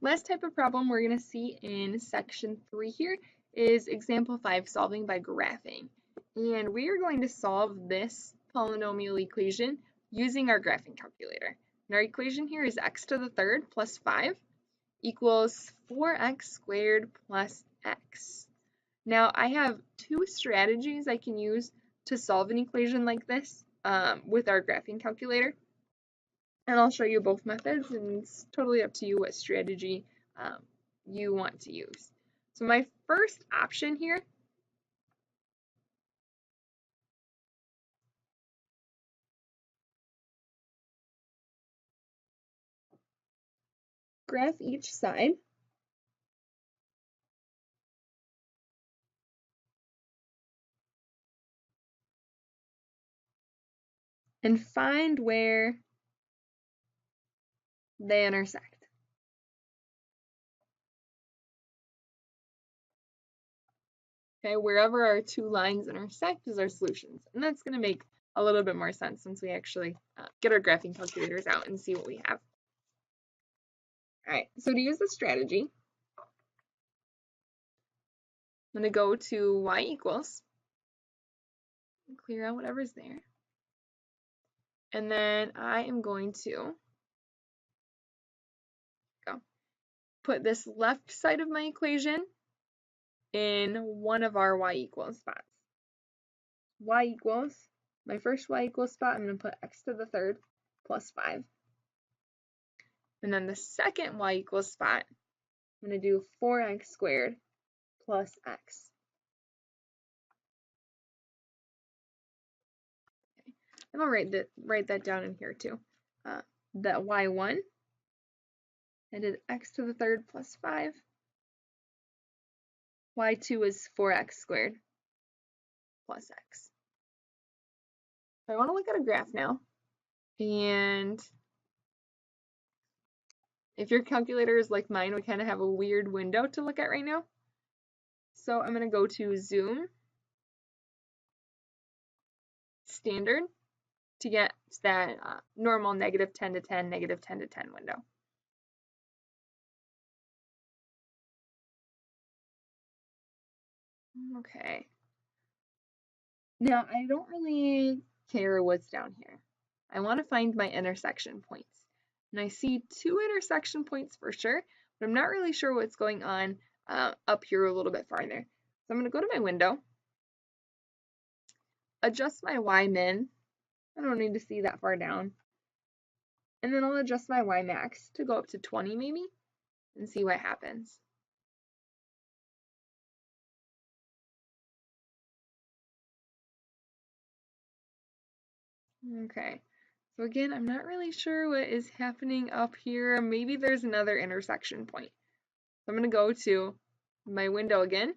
Last type of problem we're going to see in section 3 here is example 5, solving by graphing. And we are going to solve this polynomial equation using our graphing calculator. And our equation here is x to the third plus 5 equals 4x squared plus x. Now I have two strategies I can use to solve an equation like this with our graphing calculator. And I'll show you both methods, and it's totally up to you what strategy you want to use. So my first option here graph each side. And find where they intersect. Okay, wherever our two lines intersect is our solutions. And that's going to make a little bit more sense once we actually get our graphing calculators out and see what we have. All right, so to use this strategy, I'm going to go to y equals, clear out whatever's there. And then I am going to put this left side of my equation in one of our y equals spots. Y equals, my first y equals spot, I'm going to put x to the third plus 5. And then the second y equals spot, I'm going to do 4x squared plus x. Okay. And I'll write that down in here too. That y1, I did x to the third plus 5. y2 is 4x squared plus x. So I want to look at a graph now. And if your calculator is like mine, we kind of have a weird window to look at right now. So I'm going to go to Zoom, Standard, to get that normal negative 10 to 10, negative 10 to 10 window. Okay. Now, I don't really care what's down here. I want to find my intersection points. And I see two intersection points for sure, but I'm not really sure what's going on up here a little bit farther. So I'm going to go to my window, adjust my y min. I don't need to see that far down. And then I'll adjust my y max to go up to 20 maybe and see what happens. Okay, so again, I'm not really sure what is happening up here. Maybe there's another intersection point. So I'm going to go to my window again.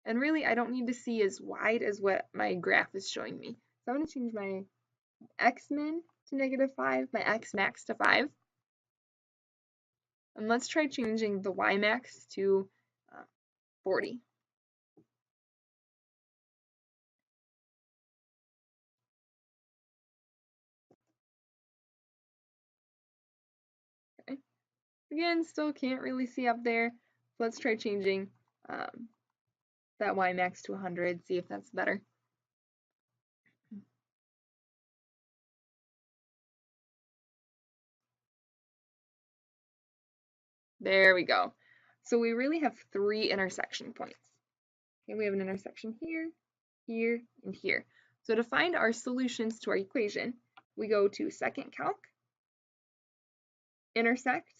And really, I don't need to see as wide as what my graph is showing me. So I'm going to change my x min to -5, my x max to 5. And let's try changing the y max to 40. Okay. Again, still can't really see up there. So let's try changing that y max to 100, see if that's better. There we go. So we really have 3 intersection points. Okay, we have an intersection here, here, and here. So to find our solutions to our equation, we go to second calc, intersect,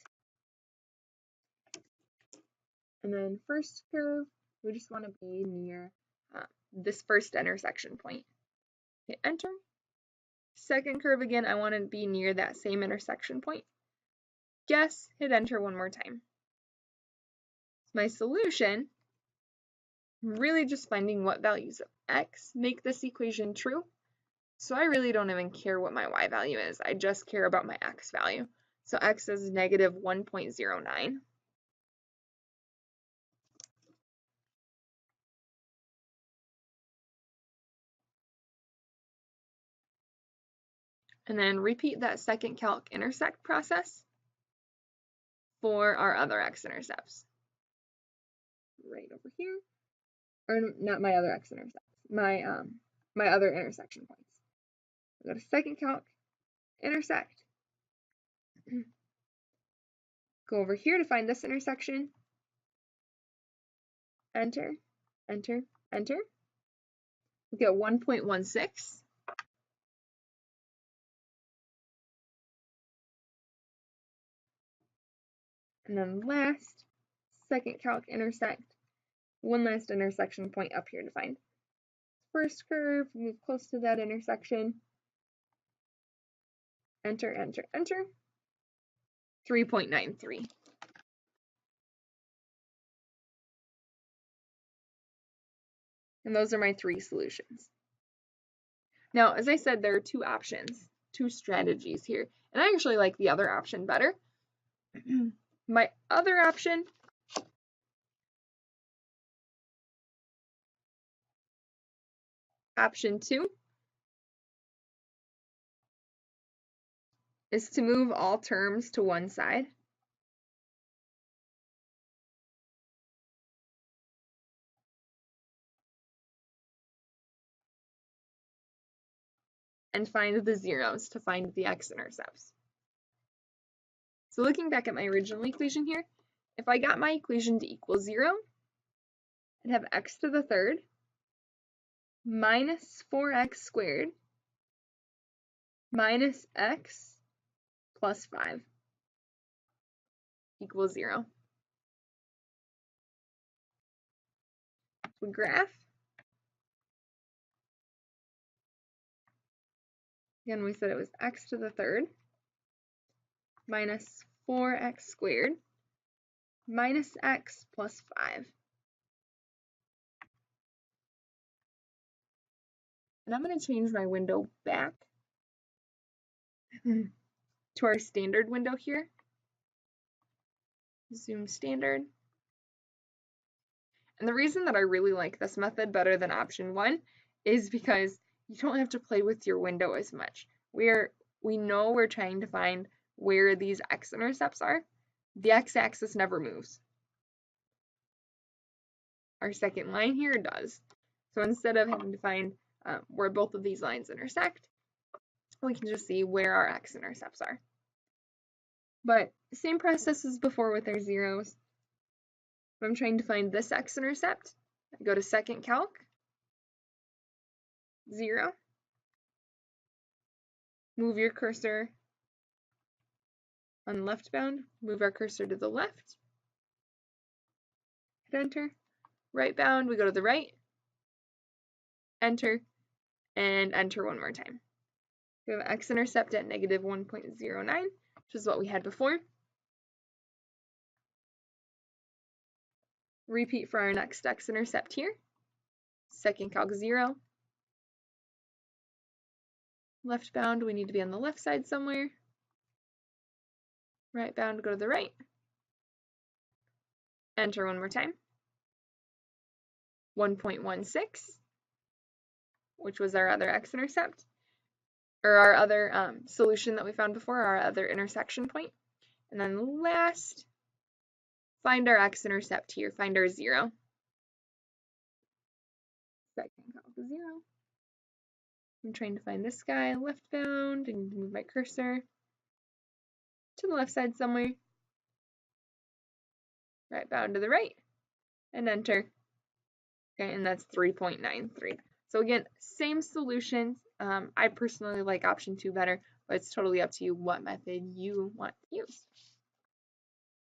and then first curve, we just want to be near this first intersection point. Hit enter. Second curve again, I want to be near that same intersection point. Guess, hit enter one more time. My solution, I'm really just finding what values of x make this equation true. So I really don't even care what my y value is. I just care about my x value. So x is negative 1.09. And then repeat that second calc intersect process for our other x-intercepts. Right over here. Or not my other x-intercepts. My other intersection points. Go to second calc, intersect. Go over here to find this intersection. Enter, enter, enter. We get 1.16. And then last, second calc, intersect. One last intersection point up here to find. First curve, move close to that intersection. Enter, enter, enter. 3.93. And those are my 3 solutions. Now, as I said, there are 2 options, 2 strategies here. And I actually like the other option better. My other option option 2 is to move all terms to one side. And find the zeros to find the x-intercepts. So looking back at my original equation here, if I got my equation to equal 0, I'd have x to the third minus 4x squared minus x plus 5 equals 0. So graph. Again, we said it was x to the third minus 4x squared minus x plus 5. And I'm going to change my window back to our standard window here. Zoom standard. And the reason that I really like this method better than option 1 is because you don't have to play with your window as much. We know we're trying to find where these x-intercepts are. The x-axis never moves. Our second line here does. So instead of having to find where both of these lines intersect, we can just see where our x-intercepts are. But same process as before with our zeros. If I'm trying to find this x-intercept, I go to second calc, 0. Move your cursor on left bound, move our cursor to the left, hit enter. Right bound, we go to the right, enter, and enter one more time. We have x-intercept at negative 1.09, which is what we had before. Repeat for our next x-intercept here. Second calc 0. Left bound, we need to be on the left side somewhere. Right bound, go to the right. Enter one more time. 1.16, which was our other x-intercept, or our other solution that we found before, our other intersection point. And then last, find our x-intercept here, find our 0. Second calc 0. I'm trying to find this guy, left bound, and move my cursor to the left side somewhere. Right bound to the right, and enter. Okay, and that's 3.93. So again, same solutions. I personally like option 2 better, but it's totally up to you what method you want to use.